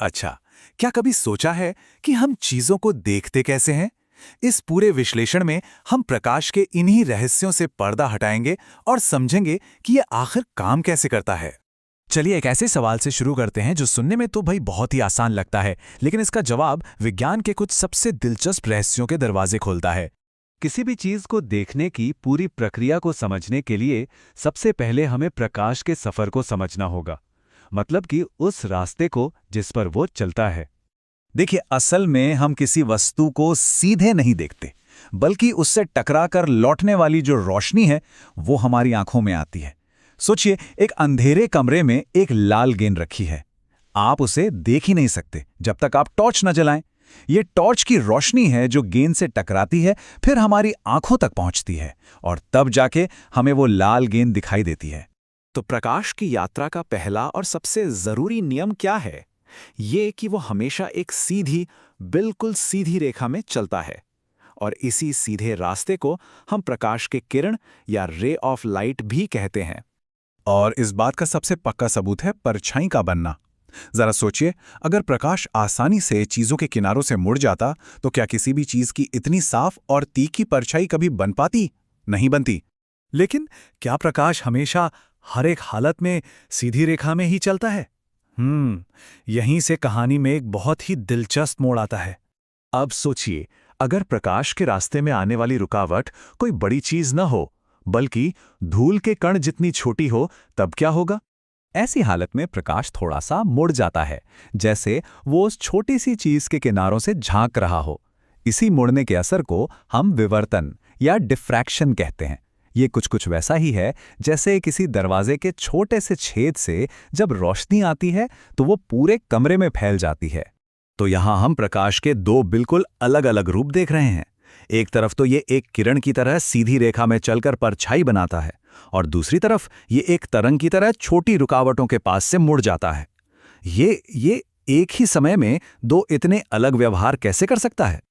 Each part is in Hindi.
अच्छा, क्या कभी सोचा है कि हम चीजों को देखते कैसे हैं? इस पूरे विश्लेषण में हम प्रकाश के इन्हीं रहस्यों से पर्दा हटाएंगे और समझेंगे कि ये आखिर काम कैसे करता है। चलिए एक ऐसे सवाल से शुरू करते हैं जो सुनने में तो भाई बहुत ही आसान लगता है, लेकिन इसका जवाब विज्ञान के कुछ सबसे दिलचस्प रहस्यों के दरवाजे खोलता है। किसी भी चीज को देखने की पूरी प्रक्रिया को समझने के लिए सबसे पहले हमें प्रकाश के सफर को समझना होगा, मतलब कि उस रास्ते को जिस पर वो चलता है। देखिए, असल में हम किसी वस्तु को सीधे नहीं देखते, बल्कि उससे टकराकर लौटने वाली जो रोशनी है वो हमारी आंखों में आती है। सोचिए, एक अंधेरे कमरे में एक लाल गेंद रखी है। आप उसे देख ही नहीं सकते जब तक आप टॉर्च न जलाएं। ये टॉर्च की रोशनी है जो गेंद से टकराती है, फिर हमारी आंखों तक पहुंचती है और तब जाके हमें वो लाल गेंद दिखाई देती है। तो प्रकाश की यात्रा का पहला और सबसे जरूरी नियम क्या है? ये कि वो हमेशा एक सीधी, बिल्कुल सीधी रेखा में चलता है। और इसी सीधे रास्ते को हम प्रकाश के किरण या रे ऑफ लाइट भी कहते हैं। और इस बात का सबसे पक्का सबूत है परछाई का बनना। जरा सोचिए, अगर प्रकाश आसानी से चीजों के किनारों से मुड़ जाता तो क्या किसी भी चीज की इतनी साफ और तीखी परछाई कभी बन पाती? नहीं बनती। लेकिन क्या प्रकाश हमेशा हर एक हालत में सीधी रेखा में ही चलता है? यहीं से कहानी में एक बहुत ही दिलचस्प मोड़ आता है। अब सोचिए, अगर प्रकाश के रास्ते में आने वाली रुकावट कोई बड़ी चीज न हो, बल्कि धूल के कण जितनी छोटी हो, तब क्या होगा? ऐसी हालत में प्रकाश थोड़ा सा मुड़ जाता है, जैसे वो उस छोटी सी चीज के किनारों से झांक रहा हो। इसी मुड़ने के असर को हम विवर्तन या डिफ्रैक्शन कहते हैं। ये कुछ वैसा ही है जैसे किसी दरवाजे के छोटे से छेद से जब रोशनी आती है तो वो पूरे कमरे में फैल जाती है। तो यहां हम प्रकाश के दो बिल्कुल अलग अलग रूप देख रहे हैं। एक तरफ तो ये एक किरण की तरह सीधी रेखा में चलकर परछाई बनाता है, और दूसरी तरफ ये एक तरंग की तरह छोटी रुकावटों के पास से मुड़ जाता है। ये एक ही समय में दो इतने अलग व्यवहार कैसे कर सकता है?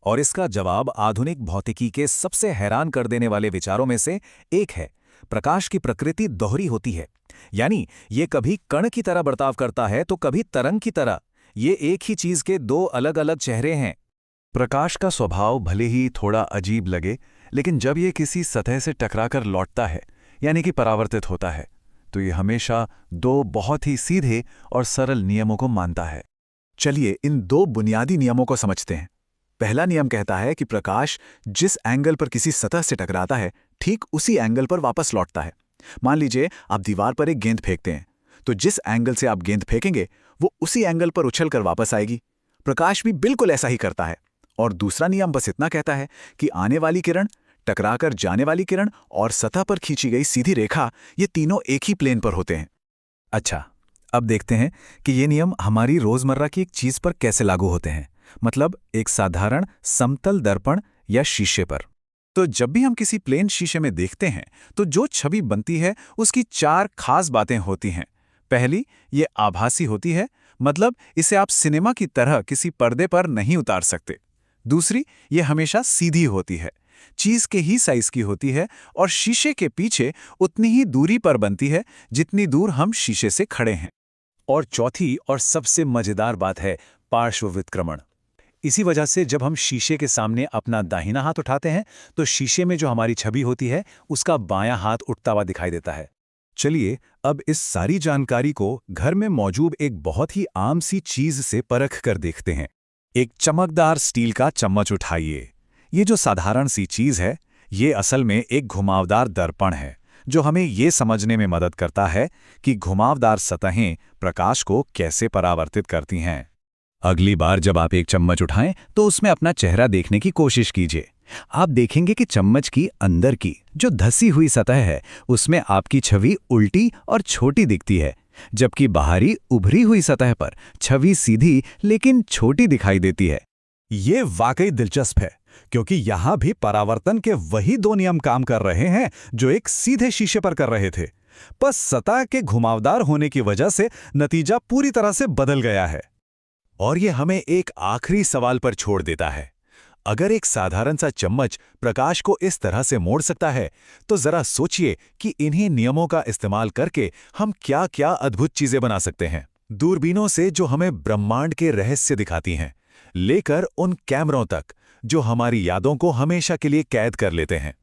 और इसका जवाब आधुनिक भौतिकी के सबसे हैरान कर देने वाले विचारों में से एक है। प्रकाश की प्रकृति दोहरी होती है, यानी ये कभी कण की तरह बर्ताव करता है तो कभी तरंग की तरह। ये एक ही चीज के दो अलग अलग चेहरे हैं। प्रकाश का स्वभाव भले ही थोड़ा अजीब लगे, लेकिन जब ये किसी सतह से टकराकर लौटता है, यानी कि परावर्तित होता है, तो ये हमेशा दो बहुत ही सीधे और सरल नियमों को मानता है। चलिए इन दो बुनियादी नियमों को समझते हैं। पहला नियम कहता है कि प्रकाश जिस एंगल पर किसी सतह से टकराता है, ठीक उसी एंगल पर वापस लौटता है। मान लीजिए आप दीवार पर एक गेंद फेंकते हैं, तो जिस एंगल से आप गेंद फेंकेंगे वो उसी एंगल पर उछलकर वापस आएगी। प्रकाश भी बिल्कुल ऐसा ही करता है। और दूसरा नियम बस इतना कहता है कि आने वाली किरण, टकराकर जाने वाली किरण और सतह पर खींची गई सीधी रेखा, ये तीनों एक ही प्लेन पर होते हैं। अच्छा, अब देखते हैं कि ये नियम हमारी रोजमर्रा की एक चीज पर कैसे लागू होते हैं, मतलब एक साधारण समतल दर्पण या शीशे पर। तो जब भी हम किसी प्लेन शीशे में देखते हैं तो जो छवि बनती है उसकी चार खास बातें होती हैं। पहली, ये आभासी होती है, मतलब इसे आप सिनेमा की तरह किसी पर्दे पर नहीं उतार सकते। दूसरी, ये हमेशा सीधी होती है, चीज के ही साइज की होती है और शीशे के पीछे उतनी ही दूरी पर बनती है जितनी दूर हम शीशे से खड़े हैं। और चौथी और सबसे मजेदार बात है पार्श्व विक्रमण। इसी वजह से जब हम शीशे के सामने अपना दाहिना हाथ उठाते हैं तो शीशे में जो हमारी छवि होती है उसका बायां हाथ उठता हुआ दिखाई देता है। चलिए अब इस सारी जानकारी को घर में मौजूद एक बहुत ही आम सी चीज से परख कर देखते हैं। एक चमकदार स्टील का चम्मच उठाइए। ये जो साधारण सी चीज है, ये असल में एक घुमावदार दर्पण है जो हमें ये समझने में मदद करता है कि घुमावदार सतहें प्रकाश को कैसे परावर्तित करती हैं। अगली बार जब आप एक चम्मच उठाएं तो उसमें अपना चेहरा देखने की कोशिश कीजिए। आप देखेंगे कि चम्मच की अंदर की जो धसी हुई सतह है उसमें आपकी छवि उल्टी और छोटी दिखती है, जबकि बाहरी उभरी हुई सतह पर छवि सीधी लेकिन छोटी दिखाई देती है। ये वाकई दिलचस्प है, क्योंकि यहां भी परावर्तन के वही दो नियम काम कर रहे हैं जो एक सीधे शीशे पर कर रहे थे। बस सतह के घुमावदार होने की वजह से नतीजा पूरी तरह से बदल गया है। और ये हमें एक आखिरी सवाल पर छोड़ देता है। अगर एक साधारण सा चम्मच प्रकाश को इस तरह से मोड़ सकता है, तो जरा सोचिए कि इन्हीं नियमों का इस्तेमाल करके हम क्या क्या अद्भुत चीजें बना सकते हैं। दूरबीनों से जो हमें ब्रह्मांड के रहस्य दिखाती हैं, लेकर उन कैमरों तक जो हमारी यादों को हमेशा के लिए कैद कर लेते हैं।